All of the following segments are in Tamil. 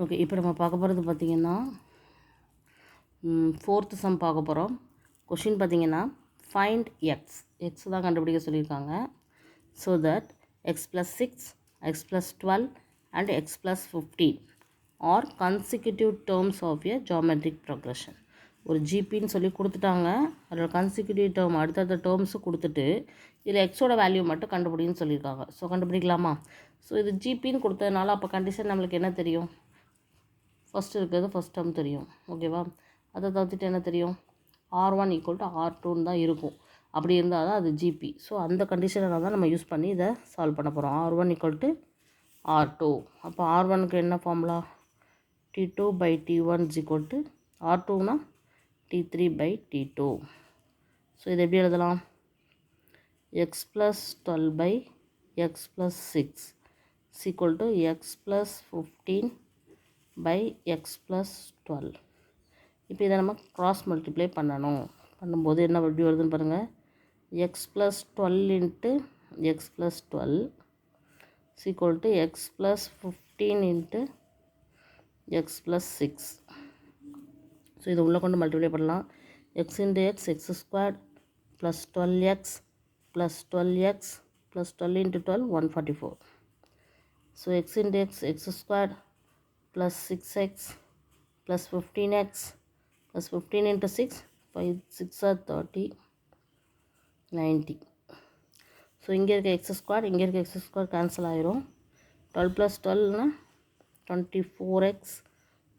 ஓகே, இப்போ நம்ம பார்க்க போகிறது பார்த்திங்கன்னா 4th சம் பார்க்க போகிறோம். கொஷின் பார்த்திங்கன்னா ஃபைண்ட் எக்ஸ் தான் கண்டுபிடிக்க சொல்லியிருக்காங்க. So that x + 6, x + 12 and x + 15 are consecutive terms of a geometric progression. ஒரு ஜிபின்னு சொல்லி கொடுத்துட்டாங்க. அதில் கன்சிக்யூட்டிவ் டேர்ம் அடுத்தடுத்த டேர்ம்ஸு கொடுத்துட்டு இதில் எக்ஸோட வேல்யூ மட்டும் கண்டுபிடின்னு சொல்லியிருக்காங்க. ஸோ கண்டுபிடிக்கலாமா? ஸோ இது ஜிபின்னு கொடுத்ததுனால அப்போ கண்டிஷன் நம்மளுக்கு என்ன தெரியும்? ஃபஸ்ட்டு இருக்கிறது ஃபஸ்ட் டேர்ம் தெரியும். ஓகேவா? அதை தவிர்த்துட்டு என்ன தெரியும்? R1 = R2 தான் இருக்கும். அப்படி இருந்தால் தான் அது ஜிபி. ஸோ அந்த கண்டிஷனை தான் நம்ம யூஸ் பண்ணி இதை சால்வ் பண்ண போகிறோம். R1 = R2. அப்போ R1க்கு என்ன ஃபார்முலா? T2/T1 = R2னா T3/T2. ஸோ இதை எப்படி எழுதலாம்? x + 12/x + 6 = x + 15/x + 12. இப்போ இதை நம்ம க்ராஸ் மல்டிப்ளை பண்ணும்போது என்ன எப்படி வருதுன்னு பாருங்கள். x + 12 × x + 12 = x + 15 × x + 6. So இதை உள்ளே கொண்டு மல்டிப்ளை பண்ணலாம். x × x x² + 12x + 12x + 12 × 12 144. So x × x x² + 6x + 15x + 15 × 6 5 6 are 30 90. So இங்கே இருக்க x² இங்கே இருக்க x² கேன்சல் ஆயிரும். 12 + 12னா 24x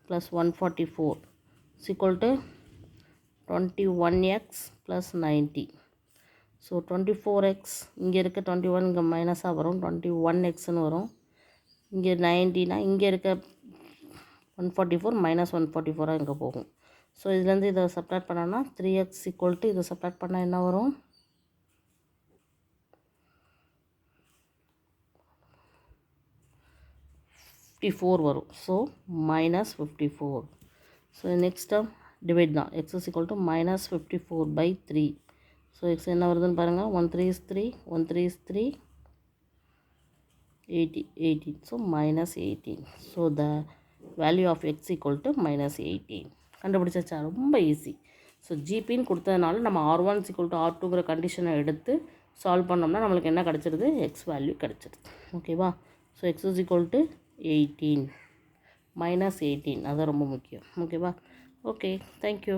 + 144 = 21x + 90. ஸோ 24x இங்கே இருக்க 21 இங்கே மைனஸாக வரும், 21xன்னு வரும். இங்கே 90னா இங்கே இருக்க 144 - 144 இங்கே போகும். ஸோ இதுலேருந்து இதை சப்ராக்ட் பண்ணோன்னா 3x = இதை சப்ராக்ட் பண்ணால் என்ன வரும்? 54 வரும். So -54. So next term divide தான். x = -54/3. ஸோ x என்ன வருதுன்னு பாருங்கள். 1 3 is 3, 1 3 is 3, 18. So -18. So the value of x = -18. கண்டுபிடிச்சாச்சா? ரொம்ப ஈஸி. ஸோ ஜிபின்னு கொடுத்ததுனால நம்ம R1 = R2ங்கிற கண்டிஷனை எடுத்து சால்வ் பண்ணோம்னா நம்மளுக்கு என்ன கிடச்சிருது? எக்ஸ் வேல்யூ கிடச்சிருது. ஓகேவா? ஸோ x = 18 - 18 அதுதான் ரொம்ப முக்கியம். ஓகேவா? Okay, thank you.